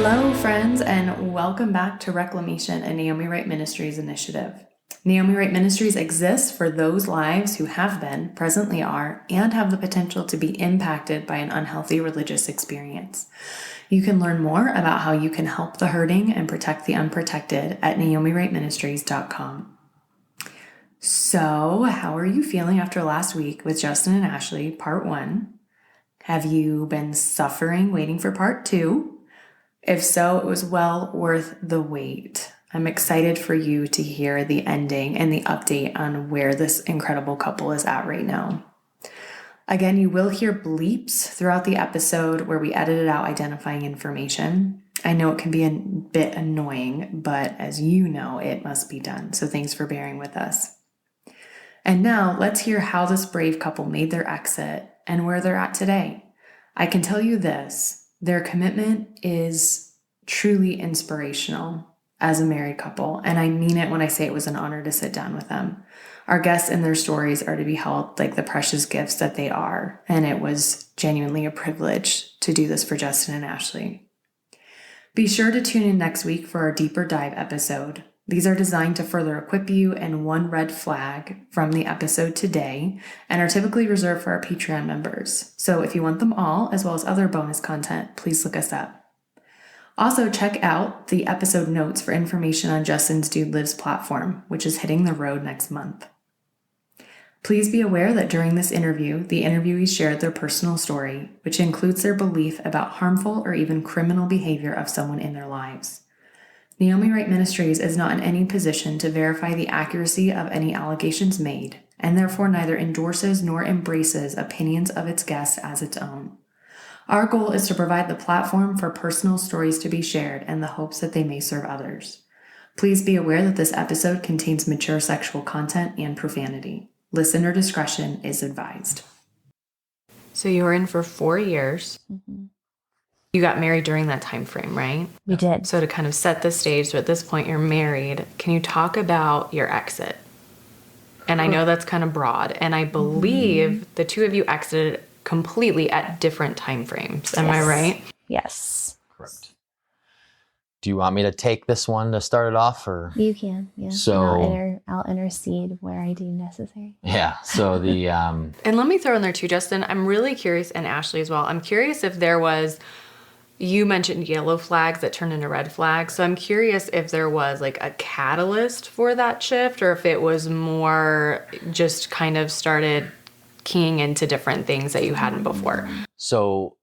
Hello, friends, and welcome back to Reclamation, a Naomi Wright Ministries initiative. Naomi Wright Ministries exists for those lives who have been, presently are, and have the potential to be impacted by an unhealthy religious experience. You can learn more about how you can help the hurting and protect the unprotected at naomiwrightministries.com. So, how are you feeling after last week with Justin and Ashley, part 1? Have you been suffering waiting for part 2? If so, it was well worth the wait. I'm excited for you to hear the ending and the update on where this incredible couple is at right now. Again, you will hear bleeps throughout the episode where we edited out identifying information. I know it can be a bit annoying, but as you know, it must be done. So thanks for bearing with us. And now let's hear how this brave couple made their exit and where they're at today. I can tell you this. Their commitment is truly inspirational as a married couple, and I mean it when I say it was an honor to sit down with them. Our guests and their stories are to be held like the precious gifts that they are, and it was genuinely a privilege to do this for Justin and Ashley. Be sure to tune in next week for our deeper dive episode. These are designed to further equip you in one red flag from the episode today and are typically reserved for our Patreon members. So if you want them all, as well as other bonus content, please look us up. Also, check out the episode notes for information on Justin's Dude Lives platform, which is hitting the road next month. Please be aware that during this interview, the interviewees shared their personal story, which includes their belief about harmful or even criminal behavior of someone in their lives. Naomi Wright Ministries is not in any position to verify the accuracy of any allegations made, and therefore neither endorses nor embraces opinions of its guests as its own. Our goal is to provide the platform for personal stories to be shared in the hopes that they may serve others. Please be aware that this episode contains mature sexual content and profanity. Listener discretion is advised. So you were in for 4 years. Mm-hmm. You got married during that time frame, right? We did. So to kind of set the stage, so at this point you're married, can you talk about your exit? And I know that's kind of broad, and I believe the two of you exited completely at different time frames. Am I right? Yes. Correct. Do you want me to take this one to start it off, or? You can, yeah. So I'll intercede where I deem necessary. Yeah. So the and let me throw in there too, Justin. I'm really curious, and Ashley as well. I'm curious if there was. You mentioned yellow flags that turned into red flags. So I'm curious if there was like a catalyst for that shift, or if it was more just kind of started keying into different things that you hadn't before. So,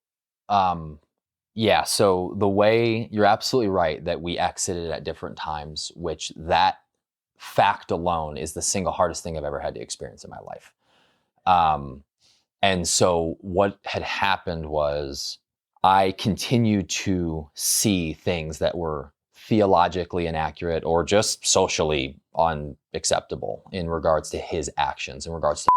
yeah. So the way, you're absolutely right that we exited at different times, which that fact alone is the single hardest thing I've ever had to experience in my life. And so what had happened was, I continued to see things that were theologically inaccurate or just socially unacceptable in regards to his actions, in regards to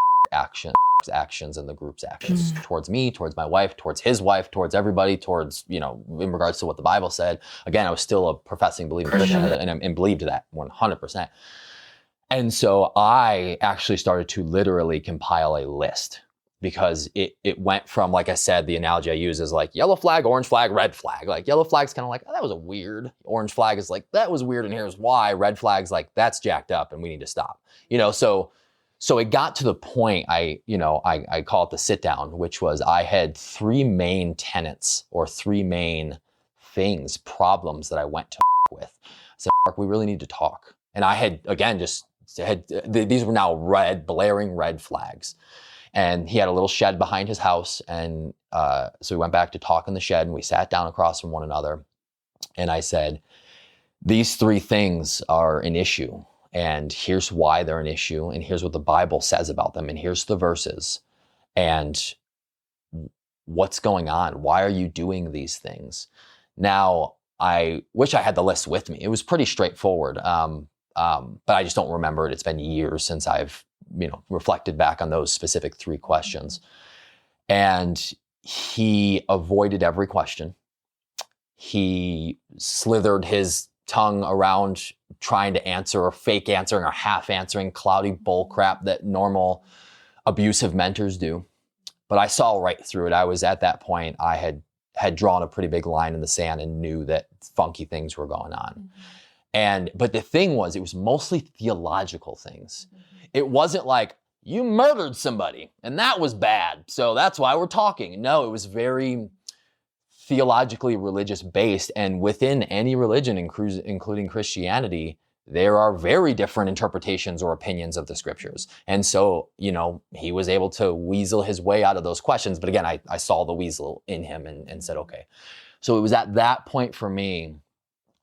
actions and the group's actions towards me, towards my wife, towards his wife, towards everybody, towards, in regards to what the Bible said. Again, I was still a professing believing Christian and believed that 100%. And so I actually started to literally compile a list, because it went from, like I said, the analogy I use is like yellow flag, orange flag, red flag. Like yellow flag's kind of like, oh, that was a weird. Orange flag is like, that was weird and here's why. Red flag's like, that's jacked up and we need to stop. So it got to the point I call it the sit down, which was I had 3 main tenets or 3 main problems that I went to with. I said, Mark, we really need to talk. And I had, again, these were now blaring red flags. And he had a little shed behind his house. And so we went back to talk in the shed, and we sat down across from one another. And I said, these 3 things are an issue. And here's why they're an issue. And here's what the Bible says about them. And here's the verses. And what's going on? Why are you doing these things? Now, I wish I had the list with me. It was pretty straightforward. But I just don't remember it. It's been years since I've reflected back on those specific 3 questions. And he avoided every question. He slithered his tongue around trying to answer or fake answering or half answering cloudy bull crap that normal abusive mentors do. But I saw right through it. I was at that point, I had had drawn a pretty big line in the sand and knew that funky things were going on. But the thing was, it was mostly theological things. It wasn't like, you murdered somebody and that was bad, so that's why we're talking. No, it was very theologically religious based. And within any religion, including Christianity, there are very different interpretations or opinions of the scriptures. And so, he was able to weasel his way out of those questions. But again, I saw the weasel in him and said, okay. So it was at that point for me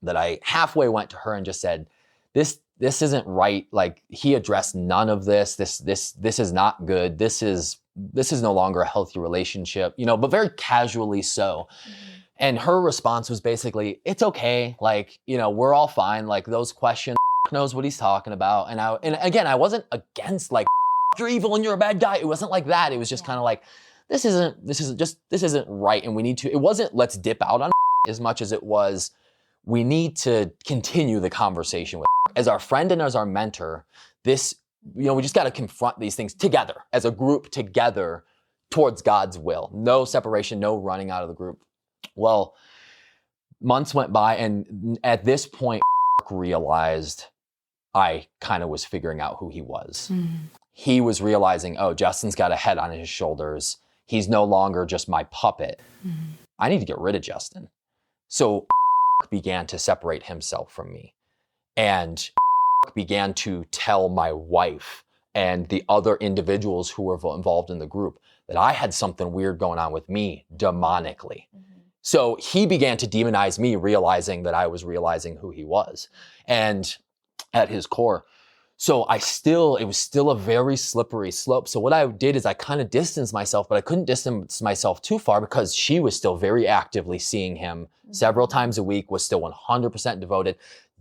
that I halfway went to her and just said, this isn't right. Like, he addressed none of this. This is not good. This is no longer a healthy relationship, but very casually so. And her response was basically, it's okay. Like, we're all fine. Like, those questions, knows what he's talking about. And again, I wasn't against like, you're evil and you're a bad guy. It wasn't like that. It was just kind of like, this isn't right. And it wasn't let's dip out on as much as it was, we need to continue the conversation with as our friend and as our mentor. This, we just got to confront these things together as a group together towards God's will. No separation, no running out of the group. Well, months went by, and at this point, realized I kind of was figuring out who he was. He was realizing, oh, Justin's got a head on his shoulders. He's no longer just my puppet. I need to get rid of Justin. So began to separate himself from me, and began to tell my wife and the other individuals who were involved in the group that I had something weird going on with me demonically. So he began to demonize me, realizing that I was realizing who he was and at his core. So it was still a very slippery slope. So what I did is I kind of distanced myself, but I couldn't distance myself too far because she was still very actively seeing him several times a week, was still 100% devoted,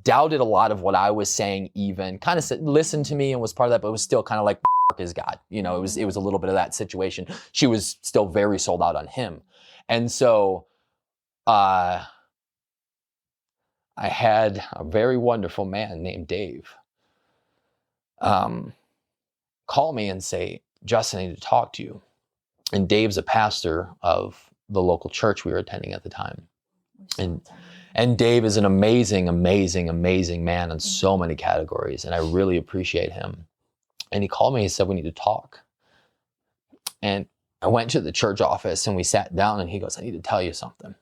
doubted a lot of what I was saying, even kind of listened to me and was part of that, but it was still kind of like, is God. It was a little bit of that situation. She was still very sold out on him. And so I had a very wonderful man named Dave call me and say, Justin, I need to talk to you. And Dave's a pastor of the local church we were attending at the time. And Dave is an amazing, amazing, amazing man in so many categories. And I really appreciate him. And he called me and said, we need to talk. And I went to the church office and we sat down, and he goes, I need to tell you something.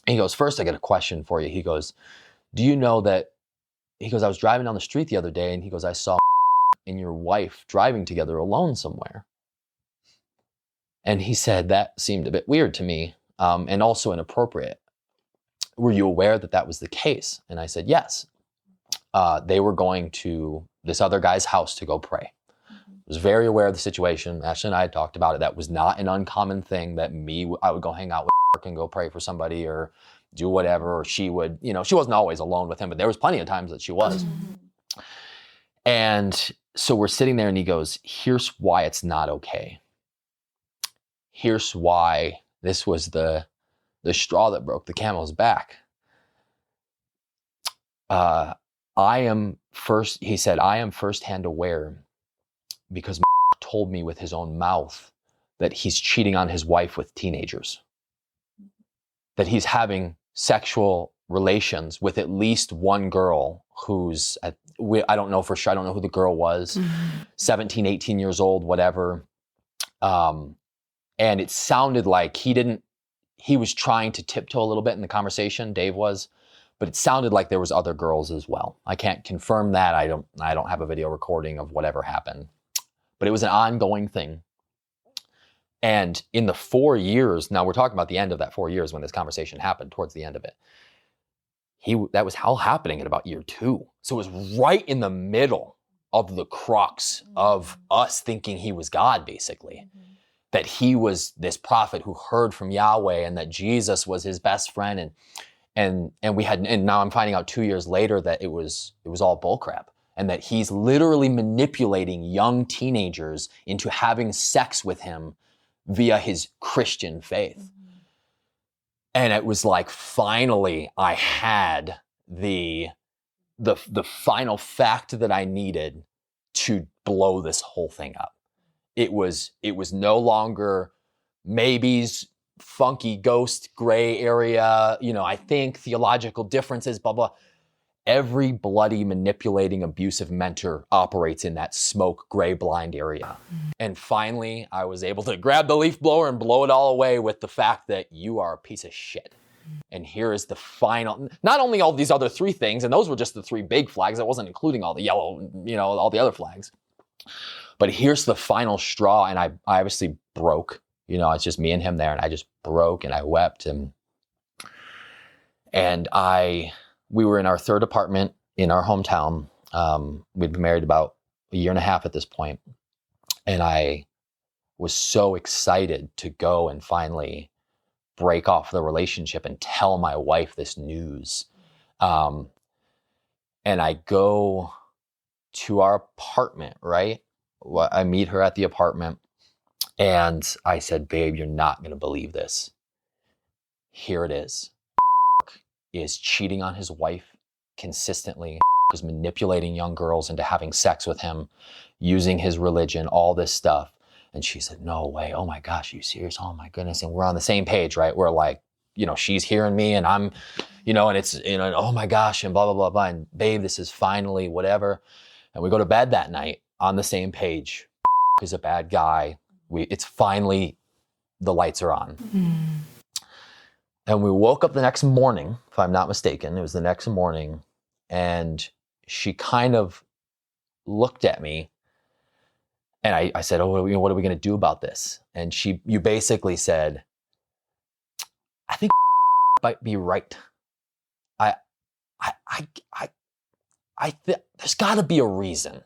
He goes, first, I got a question for you. He goes, do you know that, he goes, I was driving down the street the other day, and he goes, I saw and your wife driving together alone somewhere. And he said, that seemed a bit weird to me, and also inappropriate. Were you aware that that was the case? And I said, yes. They were going to this other guy's house to go pray. I was very aware of the situation. Ashley and I had talked about it. That was not an uncommon thing that I would go hang out with and go pray for somebody or do whatever, or she would, she wasn't always alone with him, but there was plenty of times that she was. And so we're sitting there, and he goes, here's why it's not okay. Here's why this was the straw that broke the camel's back. He said, I am firsthand aware because told me with his own mouth that he's cheating on his wife with teenagers, that he's having sexual relations with at least one girl who's, I don't know for sure, I don't know who the girl was, 17, 18 years old, whatever. And it sounded like he was trying to tiptoe a little bit in the conversation, Dave was, but it sounded like there was other girls as well. I can't confirm that. I don't have a video recording of whatever happened, but it was an ongoing thing. And in the 4 years, now we're talking about the end of that 4 years when this conversation happened, towards the end of it, that was all happening in about year 2. So it was right in the middle of the crux of us thinking he was God, basically. That he was this prophet who heard from Yahweh, and that Jesus was his best friend. And now I'm finding out 2 years later that it was all bullcrap, and that he's literally manipulating young teenagers into having sex with him via his Christian faith. And it was like, finally, I had the final fact that I needed to blow this whole thing up. It was no longer maybes, funky ghost gray area, I think theological differences, blah, blah. Every bloody, manipulating, abusive mentor operates in that smoke, gray, blind area. And finally, I was able to grab the leaf blower and blow it all away with the fact that you are a piece of shit. And here is the final, not only all these other 3 things, and those were just the 3 big flags, I wasn't including all the yellow, all the other flags. But here's the final straw, and I obviously broke. It's just me and him there, and I just broke, and I wept, and we were in our 3rd apartment in our hometown. We'd been married about a year and a half at this point, and I was so excited to go and finally break off the relationship and tell my wife this news. And I go to our apartment, right? I meet her at the apartment, and I said, babe, you're not going to believe this. Here it is. Is cheating on his wife consistently, is manipulating young girls into having sex with him, using his religion, all this stuff. And she said, no way. Oh my gosh, are you serious? Oh my goodness. And we're on the same page, right? We're like, she's hearing me and I'm, and it's, oh my gosh, and blah, blah, blah, blah. And babe, this is finally whatever. And we go to bed that night on the same page. Is a bad guy. It's finally, the lights are on. And we woke up the next morning, if I'm not mistaken, it was the next morning, and she kind of looked at me, and I said, oh, what are we going to do about this? And you basically said, I think might be right. There's got to be a reason.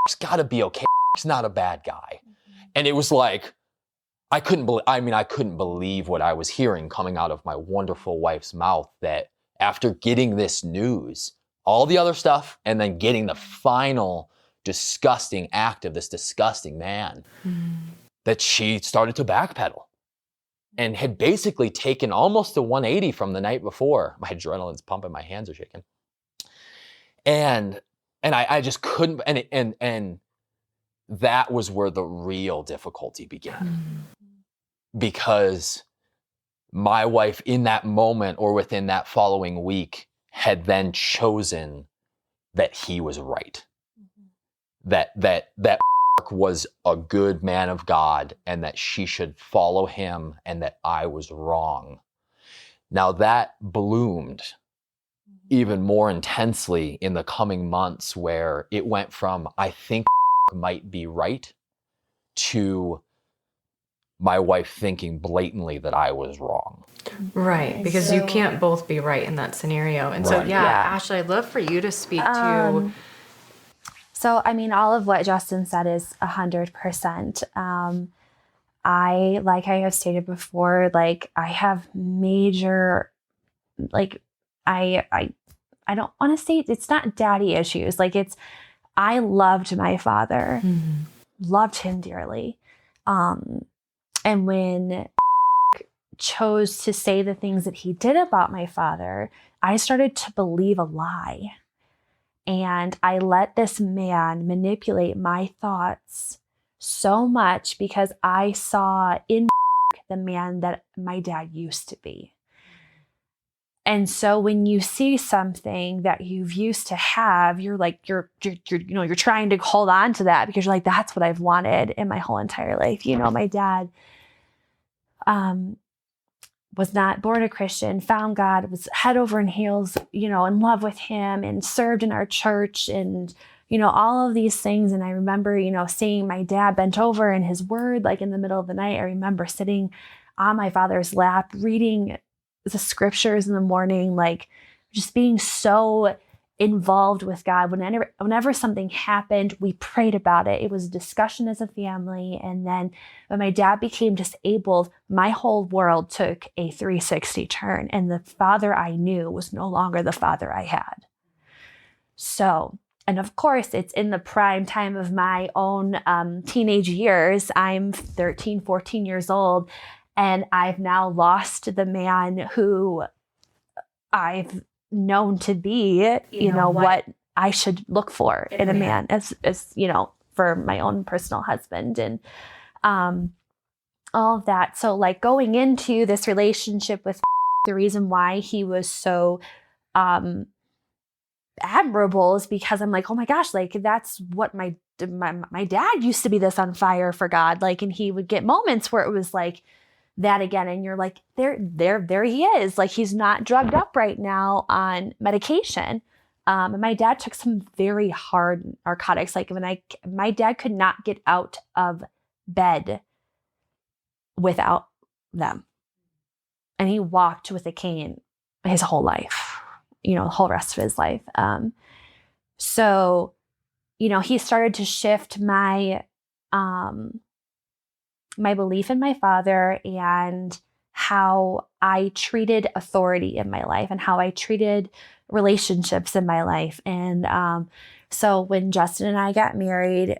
There's got to be okay. He's not a bad guy. And it was like, I couldn't believe what I was hearing coming out of my wonderful wife's mouth, that after getting this news, all the other stuff, and then getting the final disgusting act of this disgusting man, that she started to backpedal and had basically taken almost a 180 from the night before. My adrenaline's pumping, my hands are shaking. And I just couldn't, and that was where the real difficulty began. Because my wife in that moment, or within that following week, had then chosen that he was right. That was a good man of God, and that she should follow him, and that I was wrong. Now that bloomed even more intensely in the coming months, where it went from, I think might be right, to my wife thinking blatantly that I was wrong. Right, because you can't both be right in that scenario. And so, Right. Ashley, I'd love for you to speak to... So, I mean, all of what Justin said is 100%. Like I have stated before, like, I have major, like, I don't want to say it's not daddy issues. Like, I loved my father, loved him dearly. And when chose to say the things that he did about my father, I started to believe a lie. And I let this man manipulate my thoughts so much because I saw in the man that my dad used to be. And so when you see something that you've used to have, you're like, you're trying to hold on to that because you're like, that's what I've wanted in my whole entire life. My dad was not born a Christian, found God, was head over and heels, in love with him, and served in our church, and, all of these things. And I remember, seeing my dad bent over in his word, like in the middle of the night. I remember sitting on my father's lap, reading the scriptures in the morning, like just being so involved with God. Whenever something happened, we prayed about it. It was a discussion as a family. And then when my dad became disabled, my whole world took a 360 turn, and the father I knew was no longer the father I had. So, and of course, it's in the prime time of my own teenage years. I'm 13, 14 years old, and I've now lost the man who I've known to be, what I should look for in a man as for my own personal husband. And all of that. So like going into this relationship with the reason why he was so admirable is because I'm like, oh my gosh, like that's what my dad used to be, this on fire for God. Like, and he would get moments where it was like that again. And you're like, there he is. Like, he's not drugged up right now on medication. And my dad took some very hard narcotics. Like my dad could not get out of bed without them. And he walked with a cane his whole life, the whole rest of his life. So, he started to shift my belief in my father and how I treated authority in my life and how I treated relationships in my life. And so when Justin and I got married,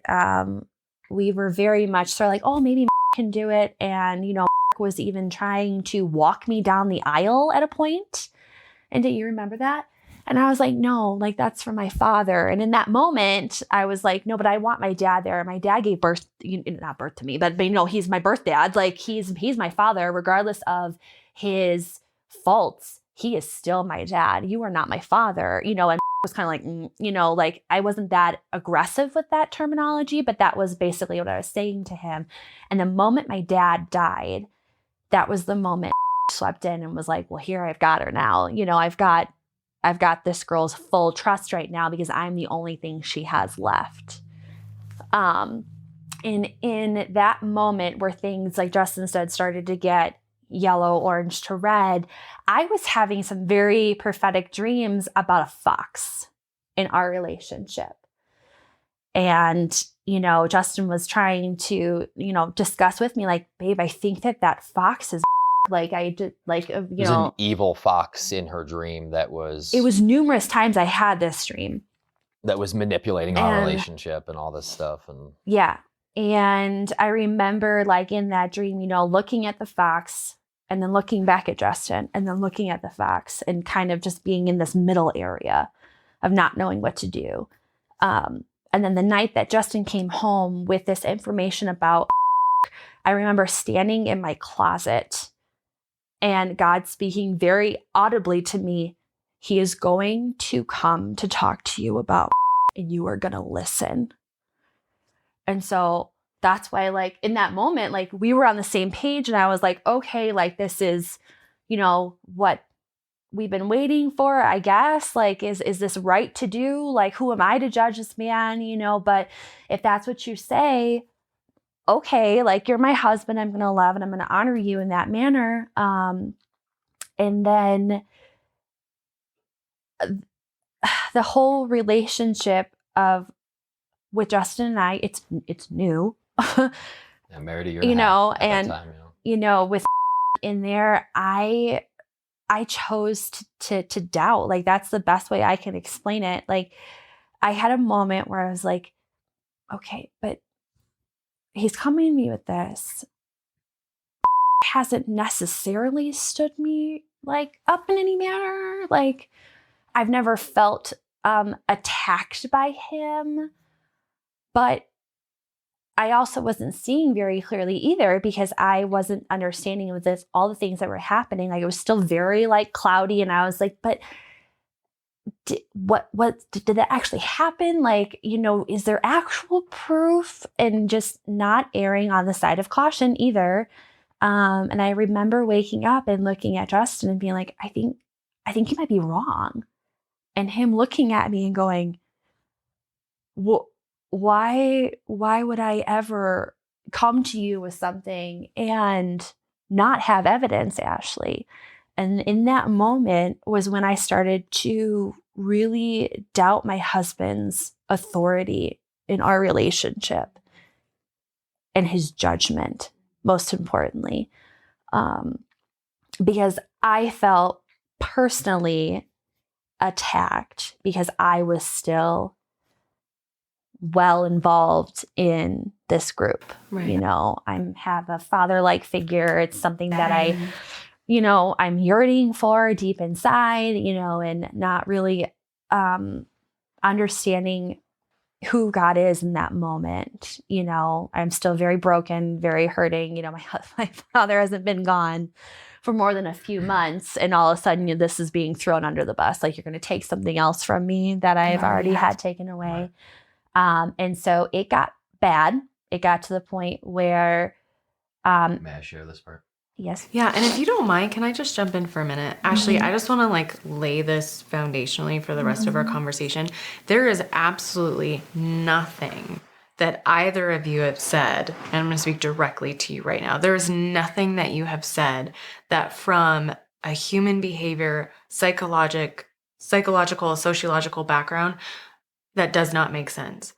we were very much sort of like, oh, maybe can do it. And, was even trying to walk me down the aisle at a point. And do you remember that? And I was like, no, like that's for my father. And in that moment, I was like, no, but I want my dad there. My dad gave birth, not birth to me, but he's my birth dad. Like he's my father, regardless of his faults. He is still my dad. You are not my father, and was kind of like, like I wasn't that aggressive with that terminology, but that was basically what I was saying to him. And the moment my dad died, that was the moment swept in and was like, well, here I've got her now. I've got this girl's full trust right now because I'm the only thing she has left. And in that moment where things, like Justin said, started to get yellow, orange to red, I was having some very prophetic dreams about a fox in our relationship. And, Justin was trying to, discuss with me like, babe, I think that fox is like, I did like, There's an evil fox in her dream it was numerous times I had this dream that was manipulating our relationship and all this stuff. And yeah. And I remember like in that dream, looking at the fox and then looking back at Justin and then looking at the fox and kind of just being in this middle area of not knowing what to do. And then the night that Justin came home with this information about, I remember standing in my closet and God speaking very audibly to me, he is going to come to talk to you about and you are going to listen. And so that's why, like, in that moment, like, we were on the same page and I was like, okay, like, this is, what we've been waiting for, I guess. Like, is this right to do? Like, who am I to judge this man? But if that's what you say, okay, like, you're my husband, I'm going to love and I'm going to honor you in that manner. And then the whole relationship with Justin and I, it's new. I'm married a year and a half at and that time, with in there, I chose to doubt. Like, that's the best way I can explain it. Like, I had a moment where I was like, okay, but he's coming to me with this. Hasn't necessarily stood me like up in any manner. Like, I've never felt attacked by him, but I also wasn't seeing very clearly either because I wasn't understanding with this, all the things that were happening. Like, it was still very like cloudy. And I was like, but what did that actually happen? Like, is there actual proof? And just not erring on the side of caution either. And I remember waking up and looking at Justin and being like, I think you might be wrong. And him looking at me and going, well, why would I ever come to you with something and not have evidence, Ashley? And in that moment was when I started to really doubt my husband's authority in our relationship and his judgment, most importantly, because I felt personally attacked because I was still well involved in this group. Right. I have a father-like figure. It's something that I'm yearning for deep inside, and not really understanding who God is in that moment. You know, I'm still very broken, very hurting. You know, my father hasn't been gone for more than a few months, and all of a sudden this is being thrown under the bus. Like, you're going to take something else from me that I've already had taken away. And so it got bad. It got to the point where May I share this part? yes. Yeah, and if you don't mind, can I just jump in for a minute? Ashley, I just want to like lay this foundationally for the rest of our conversation. There is absolutely nothing that either of you have said, and I'm going to speak directly to you right now. There is nothing that you have said that from a human behavior, psychological, sociological background that does not make sense.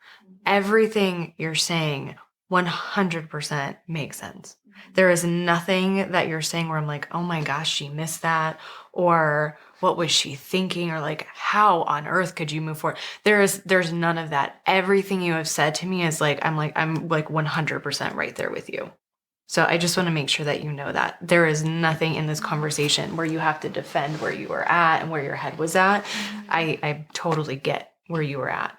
Everything you're saying 100% makes sense. There is nothing that you're saying where I'm like, oh my gosh, she missed that, or what was she thinking, or like, how on earth could you move forward? There's none of that. Everything you have said to me is like I'm like 100% right there with you. So I just want to make sure that you know that there is nothing in this conversation where you have to defend where you were at and where your head was at. I totally get where you were at.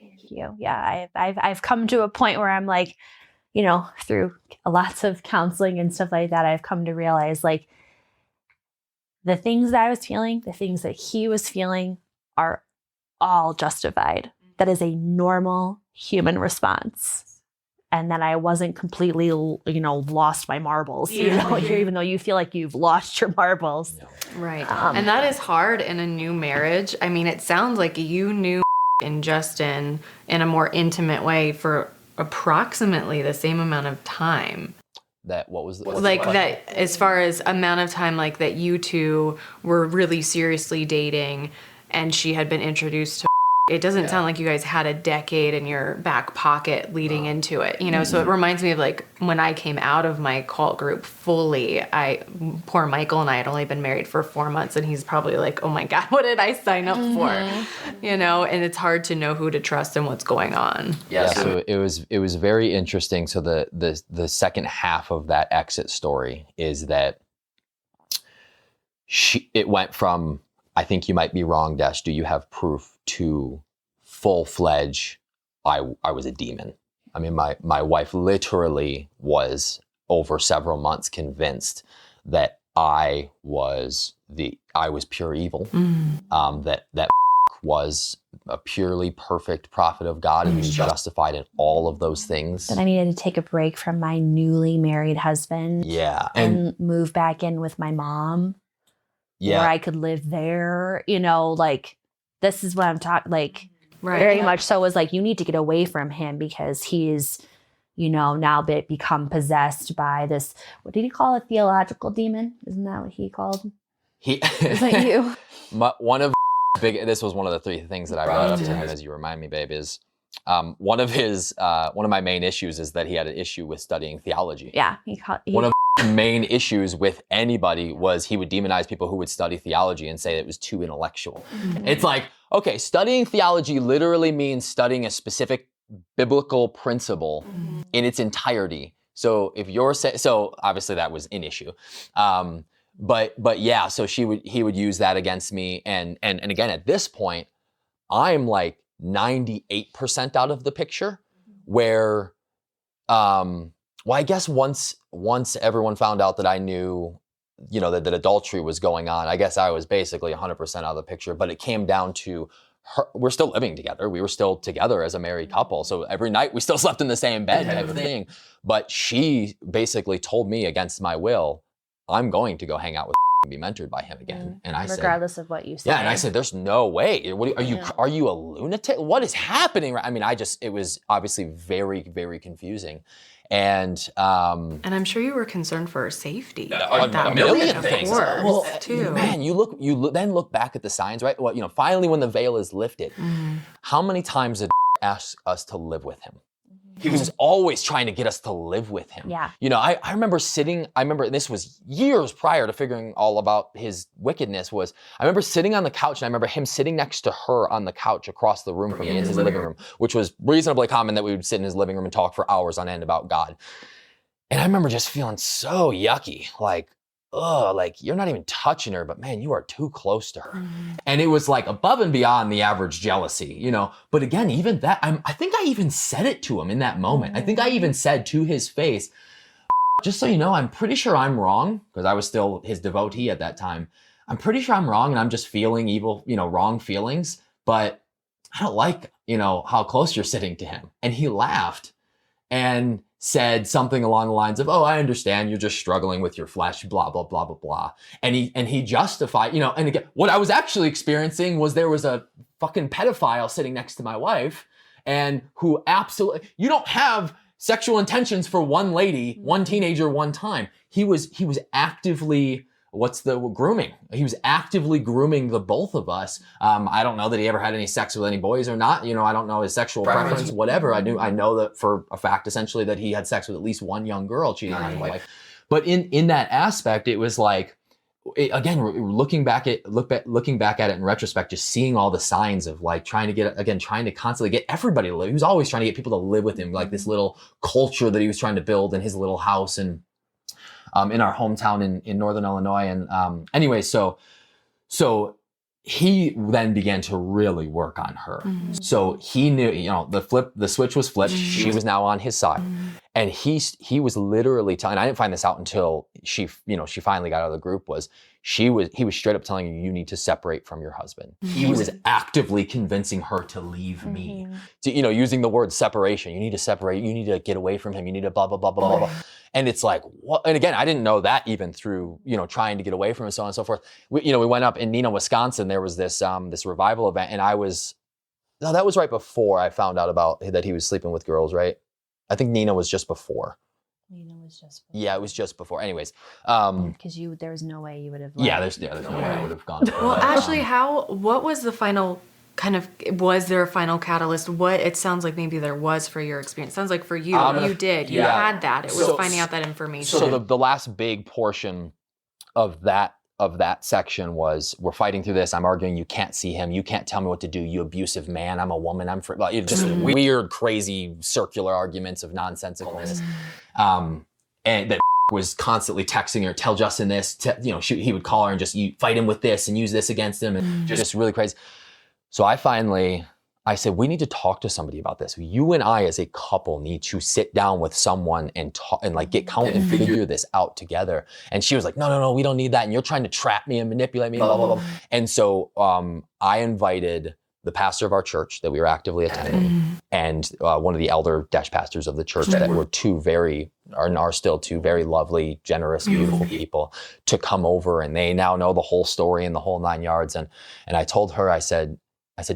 Thank you. Yeah, I've come to a point where I'm like, you know, through lots of counseling and stuff like that, I've come to realize like the things that I was feeling, the things that he was feeling are all justified. That is a normal human response. And that I wasn't completely, you know, lost my marbles, you know, even though you feel like you've lost your marbles. Right. And that is hard in a new marriage. I mean, it sounds like you knew and Justin in a more intimate way for approximately the same amount of time. That what was like that as far as amount of time, like that you two were really seriously dating and she had been introduced to. It doesn't sound like you guys had a decade in your back pocket leading into it, you know? So it reminds me of like when I came out of my cult group fully, poor Michael and I had only been married for 4 months, and he's probably like, oh my God, what did I sign up for? You know, and it's hard to know who to trust and what's going on. Yeah, so it was very interesting. So the second half of that exit story is that it went from, I think you might be wrong, Dash, do you have proof, to full-fledged, I was a demon. I mean, my wife literally was over several months convinced that I was pure evil, that was a purely perfect prophet of God and was justified in all of those things. That I needed to take a break from my newly married husband. Yeah. And move back in with my mom. Yeah. Where I could live there, you know, like, this is what I'm talking, like, very much so was like, you need to get away from him because he's, you know, now become possessed by this, what did he call a theological demon? Isn't that what he called? Is that you? This was one of the three things that I brought up to him, as you remind me, babe, is one of my main issues is that he had an issue with studying theology. Yeah. One of main issues with anybody was he would demonize people who would study theology and say it was too intellectual. It's like, okay, studying theology literally means studying a specific biblical principle in its entirety. So if you're so obviously that was an issue. But yeah, so he would use that against me. And again, at this point, I'm like 98% out of the picture where, well, I guess once everyone found out that I knew, you know, that adultery was going on, I guess I was basically 100% out of the picture. But it came down to her, we're still living together. We were still together as a married couple. So every night we still slept in the same bed type of thing. But she basically told me against my will, I'm going to go hang out with and be mentored by him again. And I said, regardless of what you say. Yeah, and I said, there's no way. Are you a lunatic? What is happening? I mean, it was obviously very, very confusing. And I'm sure you were concerned for her safety. A million things. Well, too. Man, then look back at the signs, right? Well, you know, finally when the veil is lifted, how many times did ask us to live with him? He was just always trying to get us to live with him. Yeah. You know, I remember this was years prior to figuring all about his wickedness, I remember sitting on the couch, and I remember him sitting next to her on the couch across the room from me in his living room, which was reasonably common that we would sit in his living room and talk for hours on end about God. And I remember just feeling so yucky, like, like you're not even touching her, but man, you are too close to her. And it was like above and beyond the average jealousy, you know? But again, even that, I think I even said it to him in that moment. I think I even said to his face, just so you know, I'm pretty sure I'm wrong, because I was still his devotee at that time. I'm pretty sure I'm wrong and I'm just feeling evil, you know, wrong feelings, but I don't like, you know, how close you're sitting to him. And he laughed and said something along the lines of, oh, I understand, you're just struggling with your flesh, blah, blah, blah, blah, blah. And he justified, you know, and again, what I was actually experiencing was there was a fucking pedophile sitting next to my wife, and who absolutely, you don't have sexual intentions for one lady, one teenager, one time. He was actively, grooming. He was actively grooming the both of us. I don't know that he ever had any sex with any boys or not. You know, I don't know his sexual preference, whatever. I know that for a fact, essentially, that he had sex with at least one young girl, cheating on his wife. But in that aspect, it was like, again, looking back at it in retrospect, just seeing all the signs of like trying to constantly get everybody to live. He was always trying to get people to live with him, like this little culture that he was trying to build in his little house and in our hometown in Northern Illinois. And anyway, so he then began to really work on her. So he knew, you know, the switch was flipped. She was now on his side. And he was literally telling, I didn't find this out until she finally got out of the group, he was straight up telling you need to separate from your husband. He was actively convincing her to leave me. To, you know, using the word separation. You need to separate, you need to get away from him, you need to blah, blah, blah, blah, blah, blah. And it's like, what? And again, I didn't know that even through, you know, trying to get away from him, so on and so forth. We went up in Neenah, Wisconsin. There was this revival event, and that was right before I found out about that he was sleeping with girls, right? I think Neenah was just before. Neenah was just before. Yeah, it was just before. Anyways. Because there was no way you would have left. Yeah, there's no way I would have gone. Well, Ashley, what was the final was there a final catalyst? What it sounds like maybe there was for your experience. It sounds like for you, you had that. It was finding out that information. So the last big portion of that section was, we're fighting through this. I'm arguing, you can't see him. You can't tell me what to do. You abusive man. I'm a woman. I'm free. Well, just weird, crazy, circular arguments of nonsensicalness. And that was constantly texting her, tell Justin this. He would call her and just fight him with this and use this against him, and just really crazy. So I said, we need to talk to somebody about this. You and I as a couple need to sit down with someone and talk and like get count and figure this out together. And she was like, no, we don't need that. And you're trying to trap me and manipulate me, blah, blah, blah. And so I invited the pastor of our church that we were actively attending and one of the elder pastors of the church that are still two very lovely, generous, beautiful people to come over. And they now know the whole story and the whole 9 yards. And I told her, I said,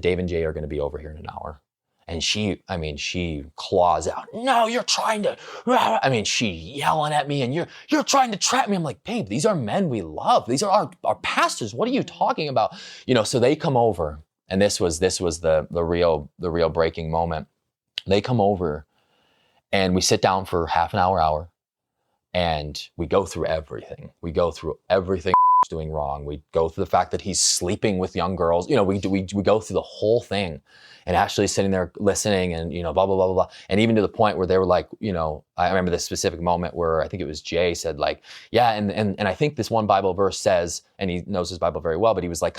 Dave and Jay are going to be over here in an hour. And she claws out, no, you're trying to, she yelling at me, and you're trying to trap me. I'm like, babe, these are men we love. These are our pastors. What are you talking about? So they come over, and this was the real breaking moment. They come over and we sit down for half an hour, and we go through everything. We go through everything doing wrong. We go through the fact that he's sleeping with young girls. We go through the whole thing, and Ashley's sitting there listening, and blah, blah, blah, blah, blah. And even to the point where they were like, I remember this specific moment where I think it was Jay said like, yeah, and I think this one Bible verse says, and he knows his Bible very well, but he was like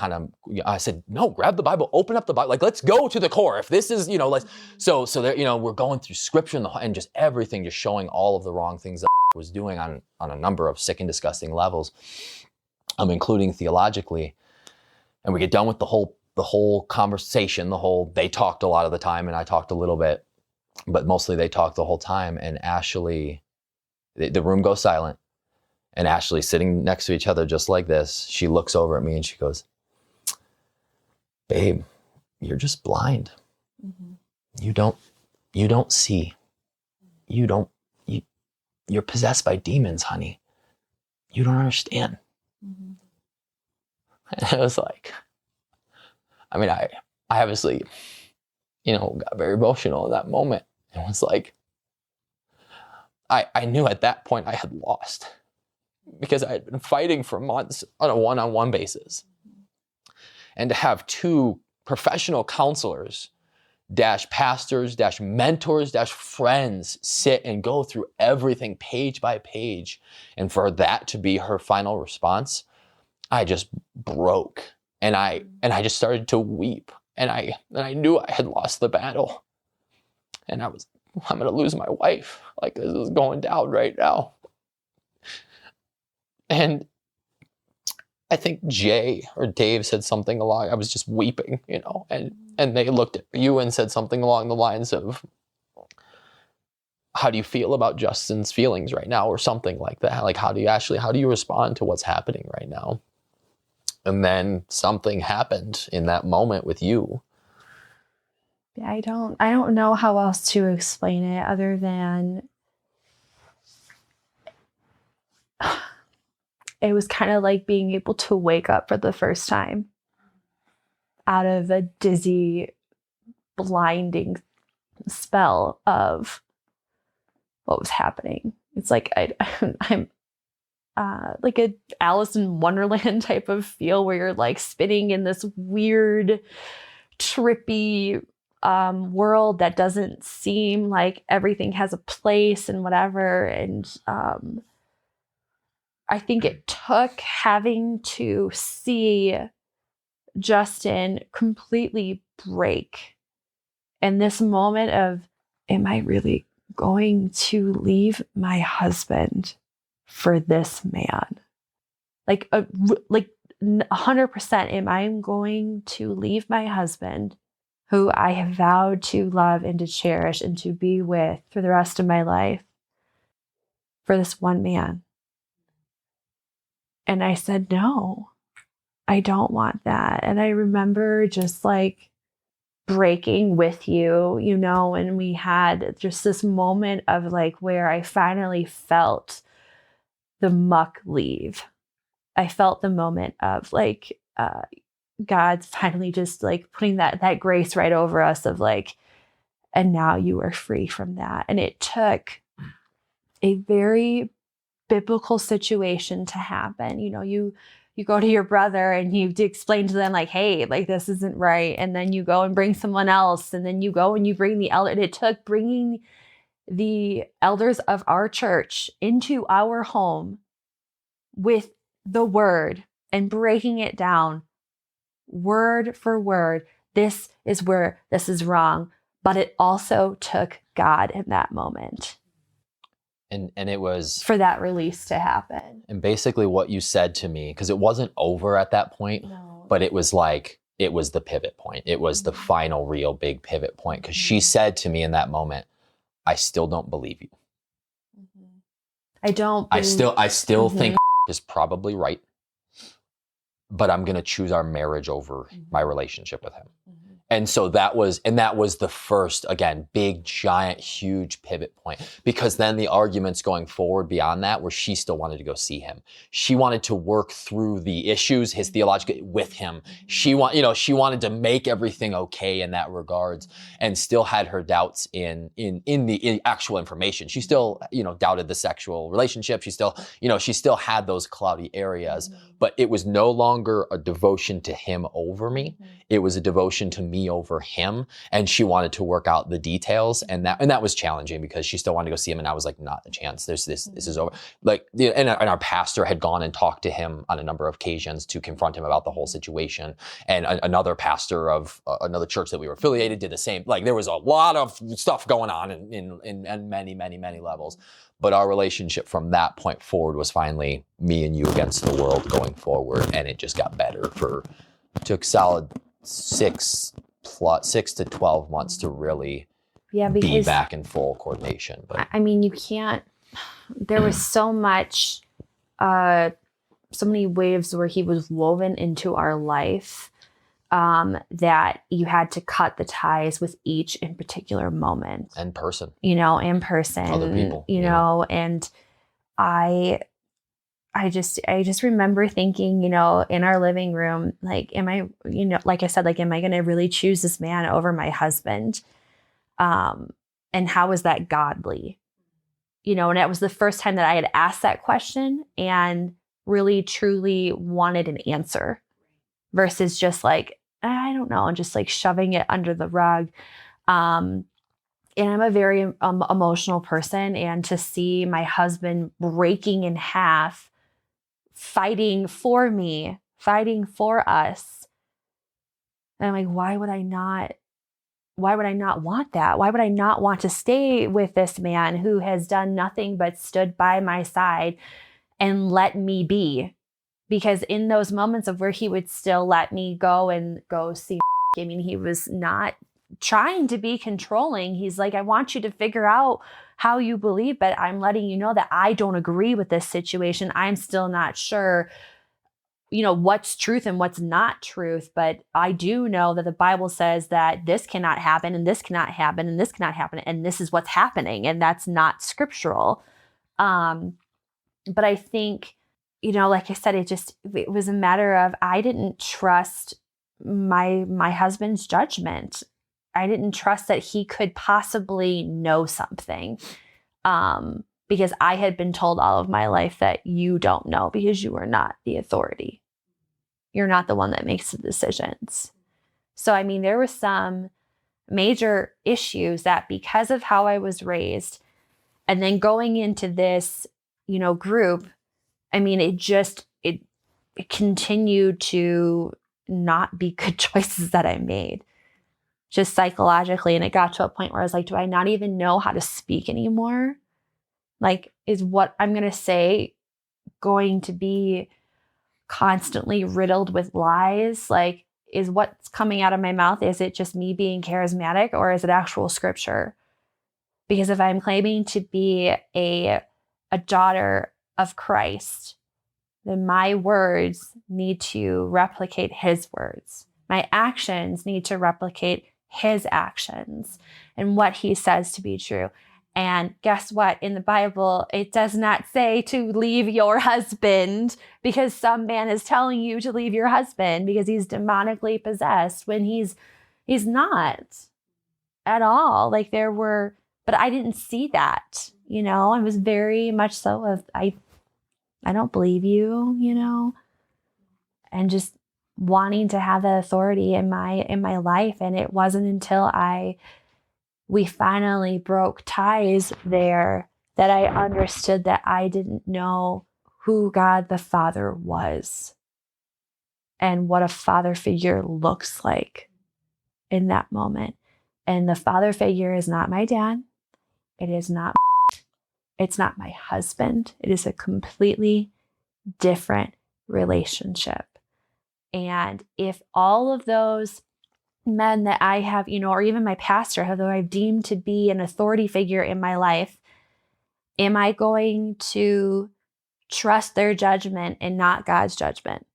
I said, no, grab the Bible, open up the Bible, like let's go to the core. If this is, let's, so there, we're going through scripture and just everything, just showing all of the wrong things that was doing on a number of sick and disgusting levels. Including theologically. And we get done with the whole conversation, they talked a lot of the time and I talked a little bit, but mostly they talked the whole time. And Ashley, the room goes silent, and Ashley sitting next to each other just like this, she looks over at me and she goes, babe, you're just blind. You don't see. You're possessed by demons, honey. You don't understand. And I was like, I obviously, got very emotional in that moment. It was like, I knew at that point I had lost, because I had been fighting for months on a one-on-one basis. And to have two professional counselors dash pastors dash mentors dash friends sit and go through everything page by page. And for that to be her final response, I just broke. And I just started to weep. And I knew I had lost the battle. And I'm going to lose my wife. Like, this is going down right now. And I think Jay or Dave said something along, I was just weeping, and they looked at you and said something along the lines of, how do you feel about Justin's feelings right now? Or something like that. Like, how do you respond to what's happening right now? And then something happened in that moment with you. Yeah, I don't know how else to explain it other than it was kind of like being able to wake up for the first time out of a dizzy, blinding spell of what was happening. It's like I'm like a Alice in Wonderland type of feel where you're like spinning in this weird, trippy world that doesn't seem like everything has a place and whatever. And I think it took having to see Justin completely break. And this moment of, am I really going to leave my husband for this man? Like 100%, am I going to leave my husband, who I have vowed to love and to cherish and to be with for the rest of my life, for this one man? And I said, no, I don't want that. And I remember just like breaking with you, and we had just this moment of like where I finally felt the muck leave. I felt the moment of like God finally just like putting that grace right over us of like, and now you are free from that. And it took a very biblical situation to happen. You go to your brother and you explain to them like, hey, like this isn't right. And then you go and bring someone else. And then you go and you bring the elder. And it took bringing the elders of our church into our home with the word and breaking it down word for word. This is where this is wrong. But it also took God in that moment. And it was for that release to happen. And basically what you said to me, because it wasn't over at that point, but it was like, it was the pivot point. It was the final real big pivot point. Because she said to me in that moment, I still don't believe you. I don't. I still think is probably right, but I'm going to choose our marriage over my relationship with him. And so that was the first, again, big, giant, huge pivot point, because then the arguments going forward beyond that were she still wanted to go see him. She wanted to work through the issues, his theological, with him. She wanted to make everything okay in that regards, and still had her doubts in the actual information. She still, doubted the sexual relationship. She still had those cloudy areas, but it was no longer a devotion to him over me. It was a devotion to me over him, and she wanted to work out the details, and that was challenging because she still wanted to go see him, and I was like, not a chance. This is over. Like, and our pastor had gone and talked to him on a number of occasions to confront him about the whole situation, and another pastor of another church that we were affiliated did the same. Like, there was a lot of stuff going on in many levels. But our relationship from that point forward was finally me and you against the world going forward, and it just got better. Took solid 6 to 12 months to really be back in full coordination. But I mean, you can't. There was so many waves where he was woven into our life that you had to cut the ties with each in particular moment. In person. Other people. And I just remember thinking, in our living room, like, am I, like I said, like, am I going to really choose this man over my husband? And how is that godly? And it was the first time that I had asked that question and really truly wanted an answer versus just like, I don't know, and just like shoving it under the rug. And I'm a very emotional person. And to see my husband breaking in half, fighting for me, fighting for us. And I'm like, why would I not want that? Why would I not want to stay with this man who has done nothing but stood by my side and let me be? Because in those moments of where he would still let me go and go see, I mean, he was not trying to be controlling. He's like, I want you to figure out how you believe, but I'm letting you know that I don't agree with this situation. I'm still not sure, what's truth and what's not truth. But I do know that the Bible says that this cannot happen and this cannot happen and this cannot happen. And this is what's happening. And that's not scriptural. But I think, like I said, it was a matter of, I didn't trust my husband's judgment. I didn't trust that he could possibly know something, because I had been told all of my life that you don't know because you are not the authority. You're not the one that makes the decisions. So, I mean, there were some major issues that because of how I was raised and then going into this, group, I mean, it continued to not be good choices that I made just psychologically. And it got to a point where I was like, do I not even know how to speak anymore? Like, is what I'm going to say going to be constantly riddled with lies? Like, is what's coming out of my mouth, is it just me being charismatic or is it actual scripture? Because if I'm claiming to be a daughter of Christ, then my words need to replicate his words. My actions need to replicate his actions and what he says to be true. And guess what? In the Bible, it does not say to leave your husband because some man is telling you to leave your husband because he's demonically possessed, when he's not at all. Like, but I didn't see that, I was very much so of, I don't believe you, and just wanting to have that authority in my life. And it wasn't until we finally broke ties there that I understood that I didn't know who God the Father was and what a father figure looks like in that moment. And the father figure is not my dad. It's not my husband. It is a completely different relationship. And if all of those men that I have, or even my pastor, who I've deemed to be an authority figure in my life, am I going to trust their judgment and not God's judgment?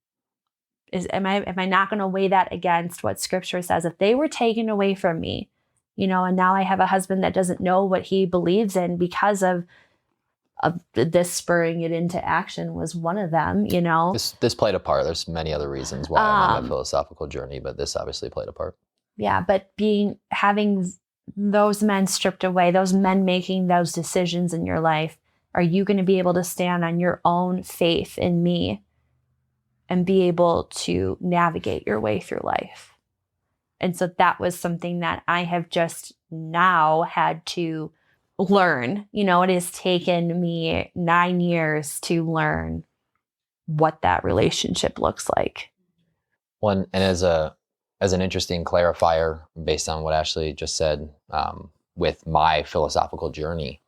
Am I not going to weigh that against what scripture says? If they were taken away from me, and now I have a husband that doesn't know what he believes in because of this spurring it into action was one of them, This played a part. There's many other reasons why I'm on my philosophical journey, but this obviously played a part. Yeah, but having those men stripped away, those men making those decisions in your life, are you going to be able to stand on your own faith in me and be able to navigate your way through life? And so that was something that I have just now had to learn. It has taken me 9 years to learn what that relationship looks like. One, and as an interesting clarifier based on what Ashley just said, with my philosophical journey,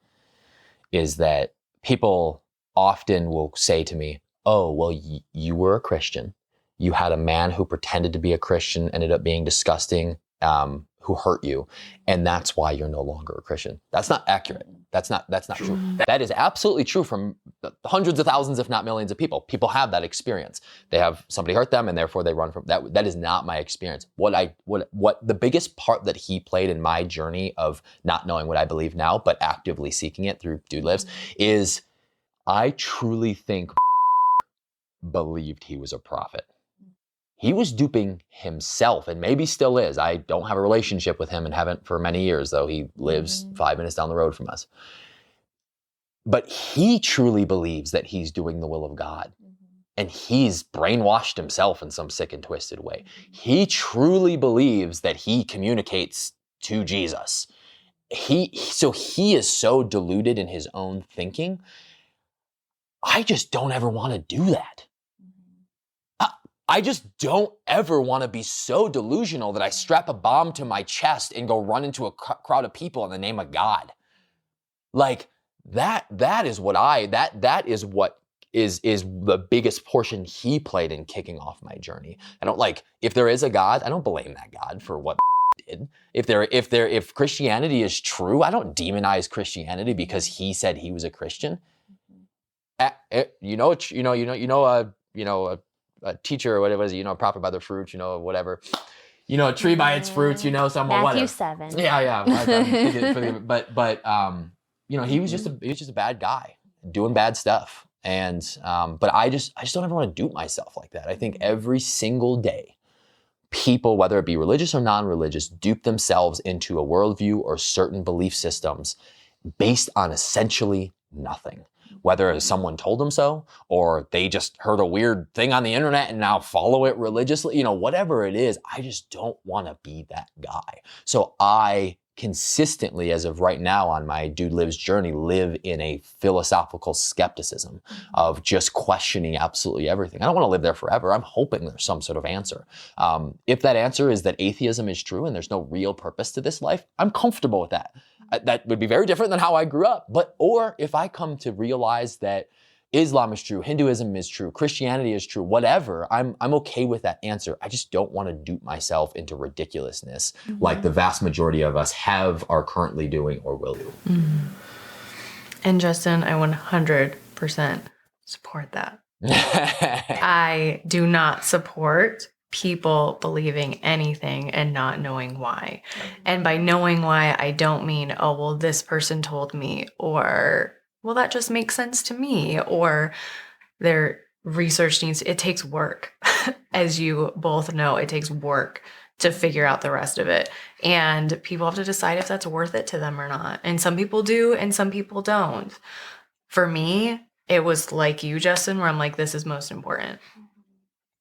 is that people often will say to me, oh, well, you were a Christian. You had a man who pretended to be a Christian, ended up being disgusting, who hurt you, and that's why you're no longer a Christian. That's not accurate. That's not true. That is absolutely true from hundreds of thousands, if not millions of people. People have that experience. They have somebody hurt them and therefore they run from that. That is not my experience. What the biggest part that he played in my journey of not knowing what I believe now, but actively seeking it through Dude Lives, is I truly think believed he was a prophet. He was duping himself, and maybe still is. I don't have a relationship with him and haven't for many years, though he lives 5 minutes down the road from us. But he truly believes that he's doing the will of God. And he's brainwashed himself in some sick and twisted way. He truly believes that he communicates to Jesus. So he is so deluded in his own thinking. I just don't ever want to do that. I just don't ever want to be so delusional that I strap a bomb to my chest and go run into a crowd of people in the name of God. Like that is what is the biggest portion he played in kicking off my journey. I don't if there is a God, I don't blame that God for what did. If Christianity is true, I don't demonize Christianity because he said he was a Christian. A teacher or whatever it is, a prophet by their fruits, whatever. A tree by its fruits, someone, Matthew whatever. 7. Yeah. But he was just a bad guy doing bad stuff. And, but I just don't ever want to dupe myself like that. I think every single day, people, whether it be religious or non-religious, dupe themselves into a worldview or certain belief systems based on essentially nothing. Whether someone told them so, or they just heard a weird thing on the internet and now follow it religiously, whatever it is, I just don't want to be that guy. So I consistently, as of right now on my Dude Lives journey, live in a philosophical skepticism of just questioning absolutely everything. I don't want to live there forever. I'm hoping there's some sort of answer. If that answer is that atheism is true and there's no real purpose to this life, I'm comfortable with that. That would be very different than how I grew up. Or if I come to realize that Islam is true, Hinduism is true, Christianity is true, whatever, I'm okay with that answer. I just don't want to dupe myself into ridiculousness like the vast majority of us are currently doing or will do. And Justin, I 100% support that. I do not support people believing anything and not knowing why. And by knowing why, I don't mean, oh, well, this person told me, or, well, that just makes sense to me, or their research it takes work. As you both know, it takes work to figure out the rest of it. And people have to decide if that's worth it to them or not. And some people do, and some people don't. For me, it was like you, Justin, where I'm like, this is most important.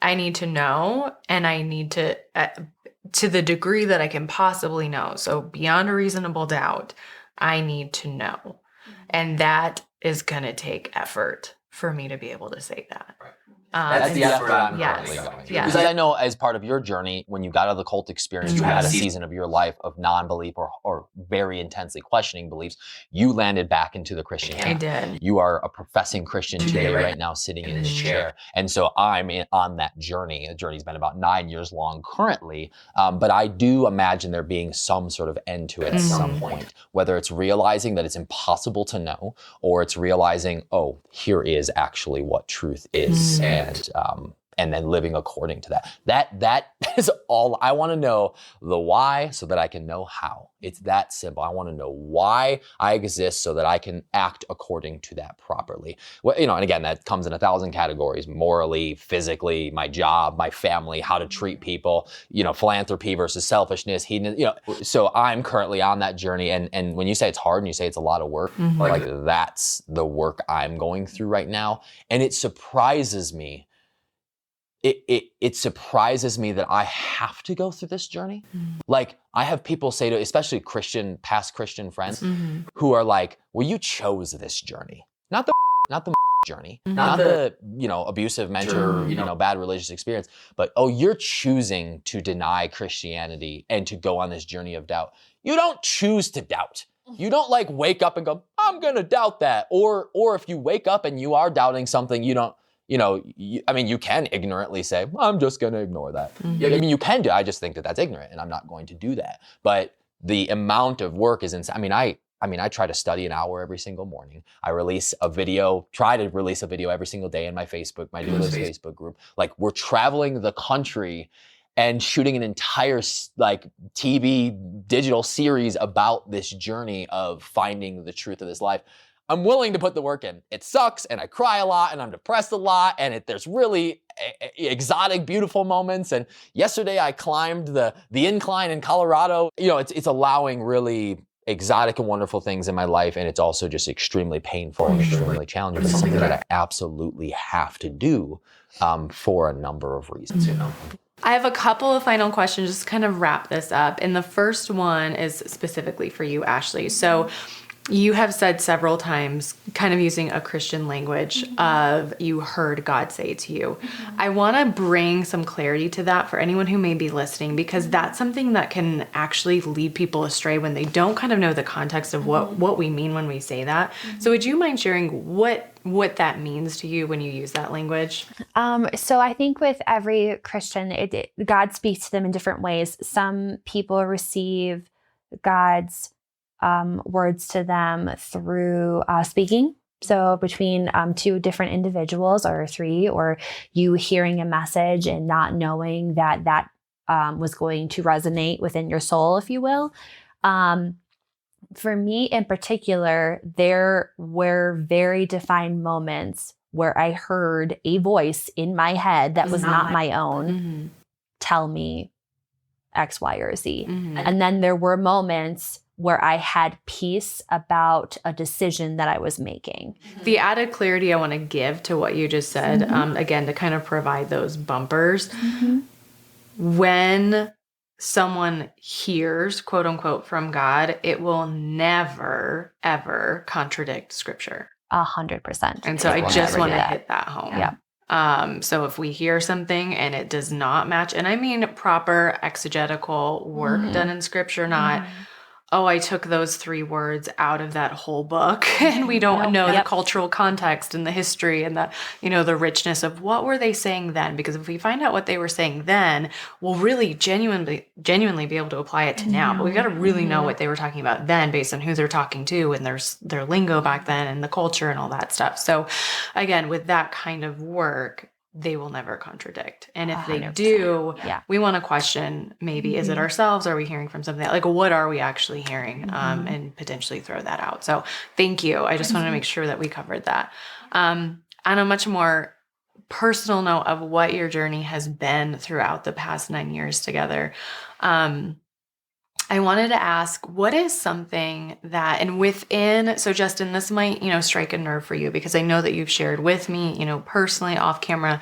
I need to know, and I need to the degree that I can possibly know. So beyond a reasonable doubt, I need to know. And that is going to take effort for me to be able to say that. Right. That's the effort I'm currently going through. Yes. Because I know as part of your journey, when you got out of the cult experience, you had a season of your life of non-belief or very intensely questioning beliefs. You landed back into the Christian camp. I did. You are a professing Christian today, right now, sitting in this chair. And so I'm on that journey. The journey's been about 9 years long currently. But I do imagine there being some sort of end to it at some point, whether it's realizing that it's impossible to know, or it's realizing, oh, here is actually what truth is. And then living according to that. That is all. I want to know the why so that I can know how. It's that simple. I want to know why I exist so that I can act according to that properly. Well, and again, that comes in 1,000 categories: morally, physically, my job, my family, how to treat people, philanthropy versus selfishness, hedonism, So I'm currently on that journey. And when you say it's hard and you say it's a lot of work, like that's the work I'm going through right now. And it surprises me. It surprises me that I have to go through this journey. Like I have people say to, especially past Christian friends who are like, well, you chose this journey, not the journey, not the, abusive mentor, bad religious experience, but, oh, you're choosing to deny Christianity and to go on this journey of doubt. You don't choose to doubt. You don't wake up and go, I'm going to doubt that. Or if you wake up and you are doubting something, you don't, you can ignorantly say, I'm just going to ignore that. You can do. I just think that that's ignorant, and I'm not going to do that. But the amount of work is insane. I try to study an hour every single morning. I try to release a video every single day in my Dude Lives Facebook group. Like we're traveling the country and shooting an entire TV digital series about this journey of finding the truth of this life. I'm willing to put the work in. It sucks, and I cry a lot, and I'm depressed a lot, and there's really exotic, beautiful moments. And yesterday I climbed the incline in Colorado. It's allowing really exotic and wonderful things in my life, and it's also just extremely painful and extremely challenging. But something that I absolutely have to do for a number of reasons. I have a couple of final questions just to kind of wrap this up. And the first one is specifically for you, Ashley. So you have said several times, kind of using a Christian language of you heard God say to you. I want to bring some clarity to that for anyone who may be listening, because that's something that can actually lead people astray when they don't kind of know the context of what we mean when we say that. So would you mind sharing what that means to you when you use that language? So I think with every Christian, God speaks to them in different ways. Some people receive God's words to them through speaking. So between two different individuals or three, or you hearing a message and not knowing that was going to resonate within your soul, if you will. For me in particular, there were very defined moments where I heard a voice in my head that was not my own tell me X, Y, or Z. And then there were moments where I had peace about a decision that I was making. The added clarity I want to give to what you just said, again, to kind of provide those bumpers. When someone hears, quote unquote, from God, it will never, ever contradict scripture. 100%. And so I just want to hit that home. Yeah. So if we hear something and it does not match, and I mean proper exegetical work done in scripture, not, oh, I took those 3 words out of that whole book and we don't know the cultural context and the history and the, the richness of what were they saying then? Because if we find out what they were saying then, we'll really genuinely be able to apply it to now. But we've got to really know what they were talking about then based on who they're talking to and their lingo back then and the culture and all that stuff. So again, with that kind of work, they will never contradict. And if they do, we want to question, maybe, is it ourselves? Are we hearing from something? Like, what are we actually hearing? And potentially throw that out. So thank you. I just wanted to make sure that we covered that. On a much more personal note of what your journey has been throughout the past 9 years together, I wanted to ask, what is something that, and within, so Justin, this might, strike a nerve for you because I know that you've shared with me, personally off camera,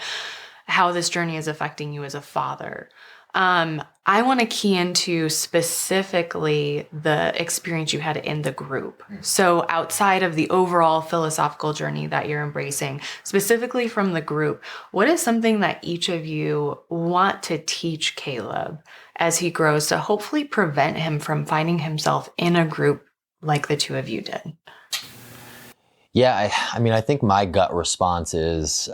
how this journey is affecting you as a father. I want to key into specifically the experience you had in the group. So outside of the overall philosophical journey that you're embracing, specifically from the group, what is something that each of you want to teach Caleb as he grows to hopefully prevent him from finding himself in a group like the two of you did? Yeah, I think my gut response is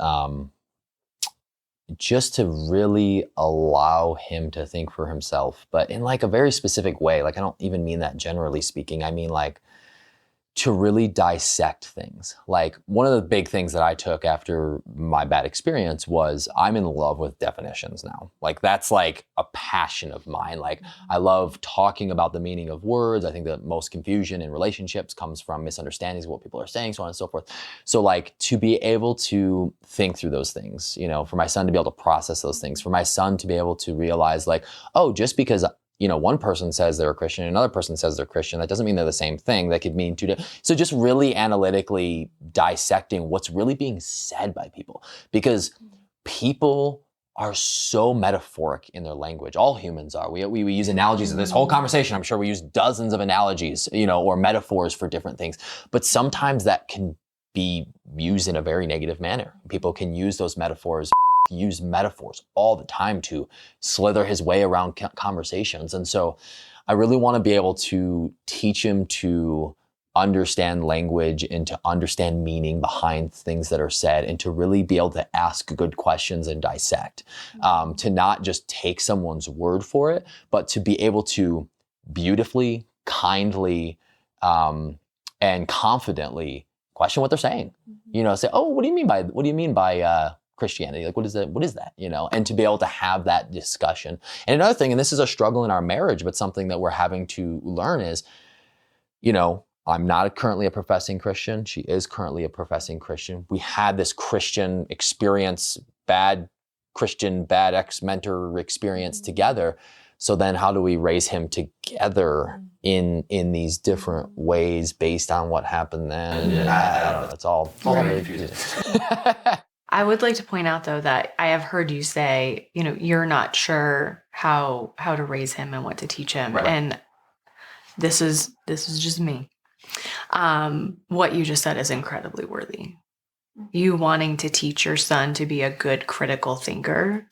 just to really allow him to think for himself, but in like a very specific way. Like, I don't even mean that generally speaking. I mean like to really dissect things. Like, one of the big things that I took after my bad experience was I'm in love with definitions now. Like, that's like a passion of mine. Like, I love talking about the meaning of words. I think that most confusion in relationships comes from misunderstandings of what people are saying, so on and so forth. So like, to be able to think through those things, for my son to be able to process those things, for my son to be able to realize like, oh, just because one person says they're a Christian, another person says they're Christian, that doesn't mean they're the same thing. That could mean two different. So just really analytically dissecting what's really being said by people, because people are so metaphoric in their language. All humans are. We use analogies in this whole conversation. I'm sure we use dozens of analogies, or metaphors for different things. But sometimes that can be used in a very negative manner. People can use those metaphors. Use metaphors all the time to slither his way around conversations. And so I really want to be able to teach him to understand language and to understand meaning behind things that are said, and to really be able to ask good questions and dissect, to not just take someone's word for it, but to be able to beautifully, kindly, and confidently question what they're saying. Say, oh, what do you mean by Christianity? Like, what is that? And to be able to have that discussion. And another thing, and this is a struggle in our marriage, but something that we're having to learn is, I'm not currently a professing Christian. She is currently a professing Christian. We had this Christian experience, bad ex-mentor experience together. So then how do we raise him together in these different ways based on what happened then? I don't know. It's all very confusing. I would like to point out, though, that I have heard you say, you're not sure how to raise him and what to teach him. Right. And this is just me. What you just said is incredibly worthy. You wanting to teach your son to be a good critical thinker,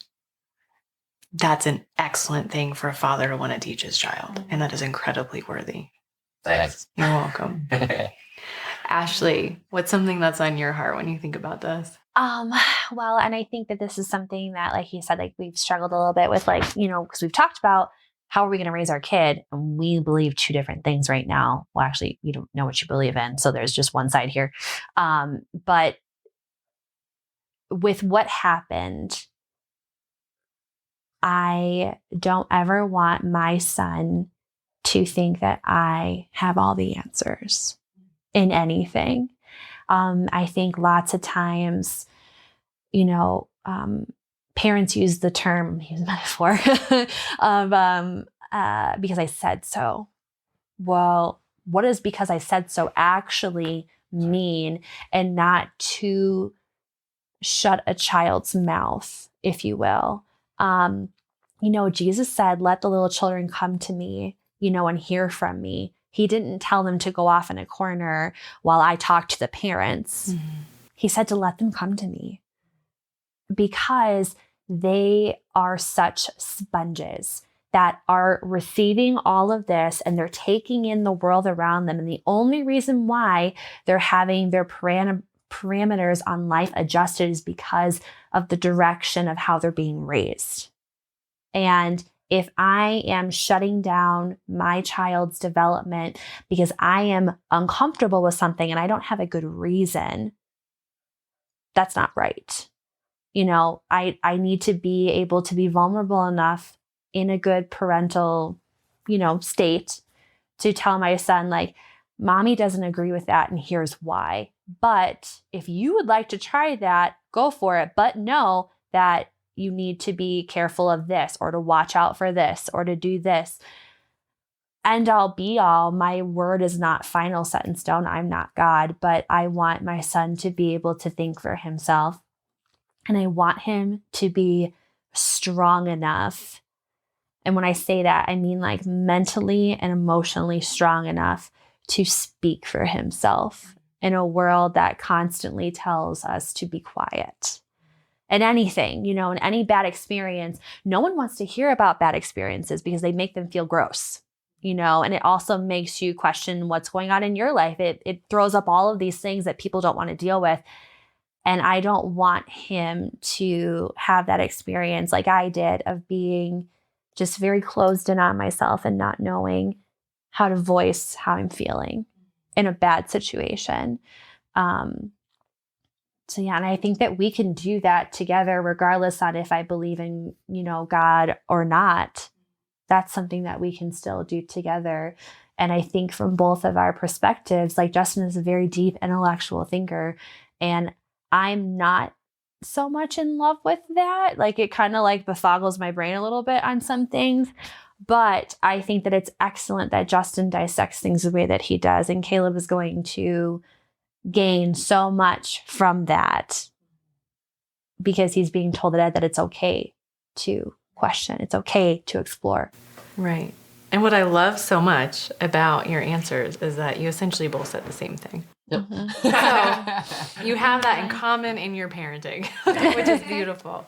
that's an excellent thing for a father to want to teach his child. And that is incredibly worthy. Thanks. You're welcome. Ashley, what's something that's on your heart when you think about this? Well, and I think that this is something that, like you said, like we've struggled a little bit with, like, because we've talked about how are we going to raise our kid? And we believe two different things right now. Well, actually, you don't know what you believe in. So there's just one side here. But with what happened, I don't ever want my son to think that I have all the answers in anything. I think lots of times, parents use the term, use metaphor of because I said so. Well, what does because I said so actually mean, and not to shut a child's mouth, if you will. Jesus said, let the little children come to me, and hear from me. He didn't tell them to go off in a corner while I talked to the parents. Mm-hmm. He said to let them come to me because they are such sponges that are receiving all of this and they're taking in the world around them. And the only reason why they're having their parameters on life adjusted is because of the direction of how they're being raised. And if I am shutting down my child's development because I am uncomfortable with something and I don't have a good reason, that's not right. I need to be able to be vulnerable enough in a good parental, state to tell my son, like, mommy doesn't agree with that and here's why. But if you would like to try that, go for it. But know that you need to be careful of this, or to watch out for this, or to do this. End all be all. My word is not final, set in stone. I'm not God, but I want my son to be able to think for himself. And I want him to be strong enough. And when I say that, I mean like mentally and emotionally strong enough to speak for himself in a world that constantly tells us to be quiet. And anything, in any bad experience, no one wants to hear about bad experiences because they make them feel gross, and it also makes you question what's going on in your life. It throws up all of these things that people don't want to deal with. And I don't want him to have that experience like I did of being just very closed in on myself and not knowing how to voice how I'm feeling in a bad situation. So yeah, and I think that we can do that together regardless on if I believe in, God or not. That's something that we can still do together. And I think from both of our perspectives, like Justin is a very deep intellectual thinker, and I'm not so much in love with that. Like it kind of like befoggles my brain a little bit on some things. But I think that it's excellent that Justin dissects things the way that he does. And Caleb is going to gain so much from that because he's being told that it's okay to question. It's okay to explore. Right. And what I love so much about your answers is that you essentially both said the same thing. Yep. So you have that in common in your parenting, which is beautiful.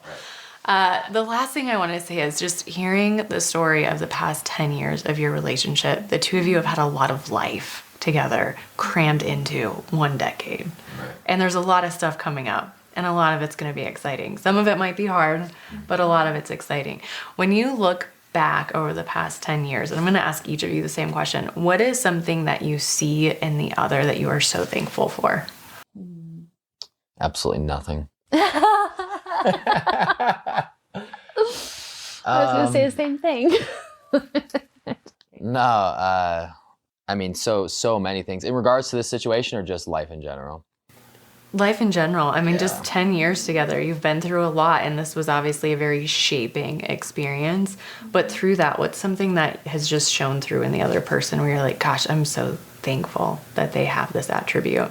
The last thing I want to say is just hearing the story of the past 10 years of your relationship. The two of you have had a lot of life together crammed into 1 decade. Right. And there's a lot of stuff coming up, and a lot of it's going to be exciting. Some of it might be hard, but a lot of it's exciting. When you look back over the past 10 years, and I'm going to ask each of you the same question, what is something that you see in the other that you are so thankful for? Absolutely nothing. I was going to say the same thing. No, I mean, so many things. In regards to this situation or just life in general? Life in general. I mean, just 10 years together, you've been through a lot, and this was obviously a very shaping experience. But through that, what's something that has just shown through in the other person where you're like, gosh, I'm so thankful that they have this attribute?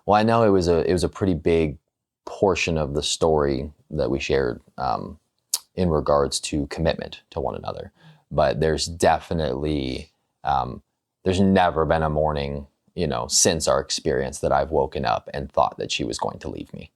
Well, I know it was a pretty big portion of the story that we shared in regards to commitment to one another. But there's definitely, there's never been a morning, since our experience that I've woken up and thought that she was going to leave me.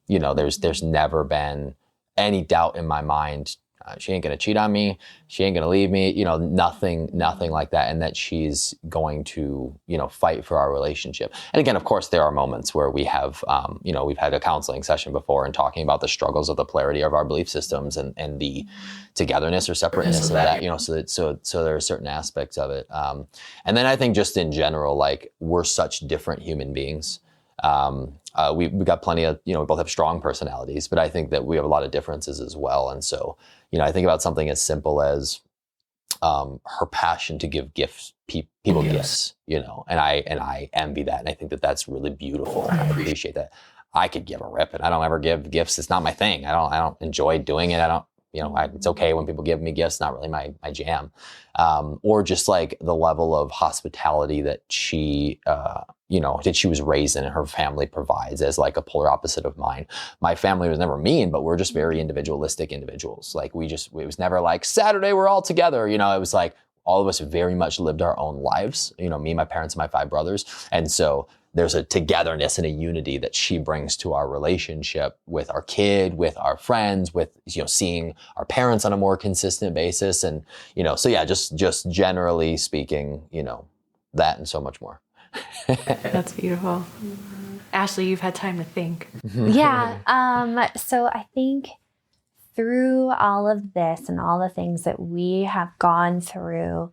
There's never been any doubt in my mind. She ain't going to cheat on me. She ain't going to leave me, nothing like that. And that she's going to, fight for our relationship. And again, of course, there are moments where we have, we've had a counseling session before and talking about the struggles of the polarity of our belief systems and the togetherness or separateness of that, so there are certain aspects of it. And then I think just in general, like, we're such different human beings. We've got plenty of, we both have strong personalities, but I think that we have a lot of differences as well. And so, I think about something as simple as her passion to give people gifts, and I envy that. And I think that that's really beautiful. I appreciate that. I could give a rip, and I don't ever give gifts. It's not my thing. I don't enjoy doing it. I don't, it's okay when people give me gifts, not really my jam. Or just like the level of hospitality that she, that she was raised in and her family provides as like a polar opposite of mine. My family was never mean, but we're just very individualistic individuals. Like it was never like Saturday, we're all together. It was like all of us very much lived our own lives, me, my parents, and my 5 brothers. And so there's a togetherness and a unity that she brings to our relationship with our kid, with our friends, with, seeing our parents on a more consistent basis. And, so yeah, just generally speaking, that and so much more. That's beautiful. Ashley, you've had time to think. Yeah. So I think through all of this and all the things that we have gone through,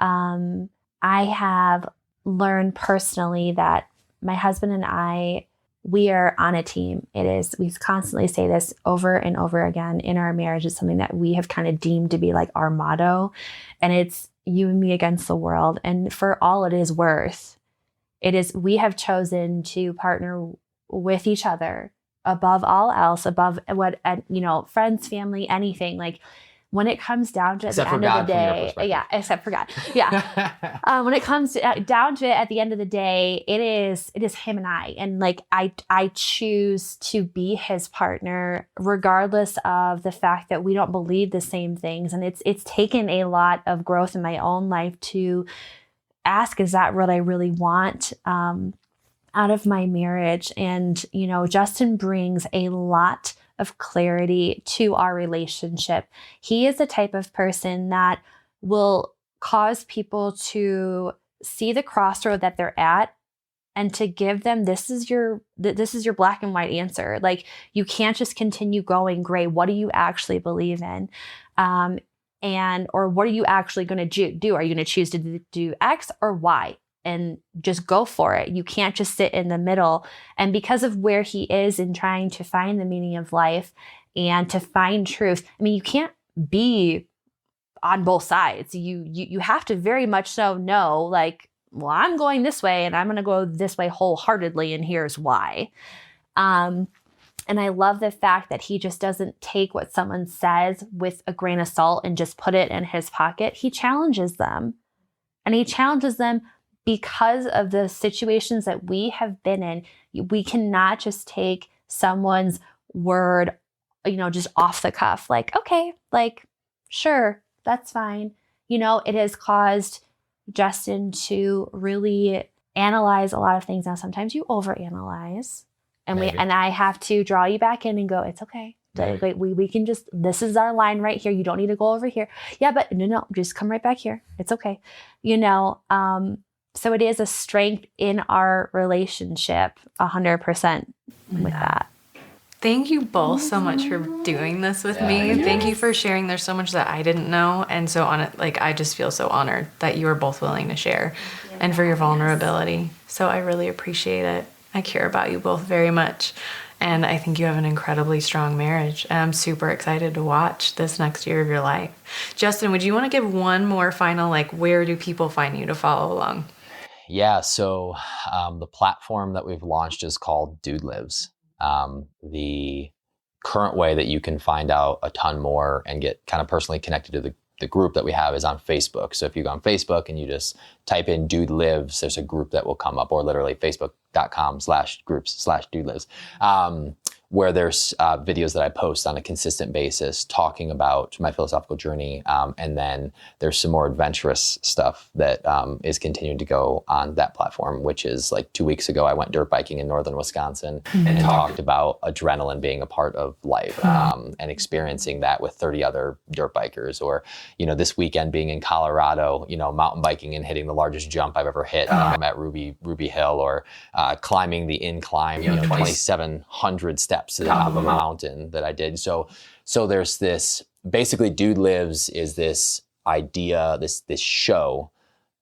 I have learned personally that my husband and I, we are on a team. We constantly say this over and over again in our marriage. It's something that we have kind of deemed to be like our motto. And it's you and me against the world. And for all it is worth, we have chosen to partner with each other above all else, above what, friends, family, anything. Like, when it comes down to it at the end of the day, except for God. Yeah. When it comes down to it at the end of the day, it is him and I. And like, I choose to be his partner, regardless of the fact that we don't believe the same things. And it's taken a lot of growth in my own life to ask, is that what I really want out of my marriage? And, Justin brings a lot of clarity to our relationship. He is the type of person that will cause people to see the crossroad that they're at and to give them, this is your black and white answer. Like, you can't just continue going gray. What do you actually believe in? Or what are you actually going to do? Are you going to choose to do X or Y? And just go for it. You can't just sit in the middle. And because of where he is in trying to find the meaning of life and to find truth, you can't be on both sides. You have to very much so know, like, well, I'm going this way and I'm going to go this way wholeheartedly, and here's why. And I love the fact that he just doesn't take what someone says with a grain of salt and just put it in his pocket. He challenges them. And he challenges them because of the situations that we have been in. We cannot just take someone's word, just off the cuff. Like, okay, like, sure, that's fine. It has caused Justin to really analyze a lot of things. Now, sometimes you overanalyze, and I have to draw you back in and go, it's okay. Like, we can just, this is our line right here. You don't need to go over here. Yeah, but no, just come right back here. It's okay. So it is a strength in our relationship, 100% with that. Thank you both so much for doing this with me. Yes. Thank you for sharing. There's so much that I didn't know. And so I just feel so honored that you are both willing to share and for your vulnerability. So I really appreciate it. I care about you both very much. And I think you have an incredibly strong marriage. And I'm super excited to watch this next year of your life. Justin, would you want to give one more final, where do people find you to follow along? Yeah, so the platform that we've launched is called Dude Lives. The current way that you can find out a ton more and get kind of personally connected to the group that we have is on Facebook. So if you go on Facebook and you just type in Dude Lives, there's a group that will come up, or literally facebook.com/groups/Dude Lives. where there's videos that I post on a consistent basis talking about my philosophical journey. And then there's some more adventurous stuff that is continuing to go on that platform, which is like 2 weeks ago, I went dirt biking in northern Wisconsin and talked about adrenaline being a part of life and experiencing that with 30 other dirt bikers. Or, this weekend being in Colorado, mountain biking and hitting the largest jump I've ever hit at Ruby Hill, or climbing the incline, 2,700 steps to the top of a mountain that I did. So there's this, basically Dude Lives is this idea, this show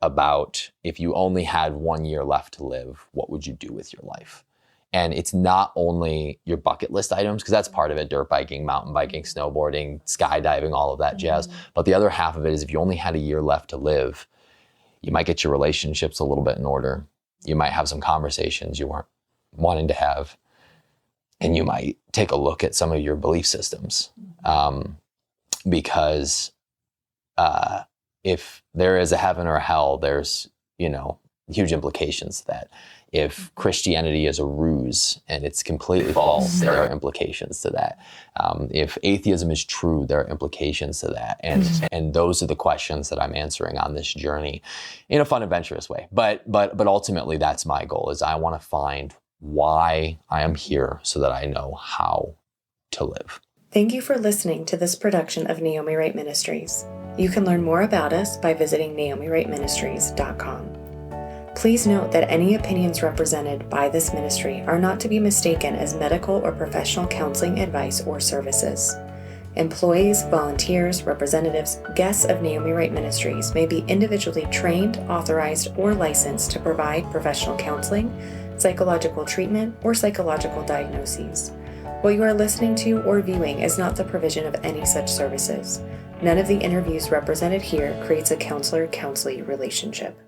about if you only had 1 year left to live, what would you do with your life? And it's not only your bucket list items, because that's part of it, dirt biking, mountain biking, snowboarding, skydiving, all of that jazz. But the other half of it is if you only had a year left to live, you might get your relationships a little bit in order. You might have some conversations you weren't wanting to have. And you might take a look at some of your belief systems, because if there is a heaven or a hell, there's, huge implications to that. If Christianity is a ruse and it's completely false, there are implications to that. If atheism is true, there are implications to that. And those are the questions that I'm answering on this journey in a fun, adventurous way. But ultimately, that's my goal, is I want to find why I am here so that I know how to live. Thank you for listening to this production of Naomi Wright Ministries. You can learn more about us by visiting naomiwrightministries.com. Please note that any opinions represented by this ministry are not to be mistaken as medical or professional counseling advice or services. Employees, volunteers, representatives, guests of Naomi Wright Ministries may be individually trained, authorized, or licensed to provide professional counseling, psychological treatment, or psychological diagnoses. What you are listening to or viewing is not the provision of any such services. None of the interviews represented here creates a counselor-counselee relationship.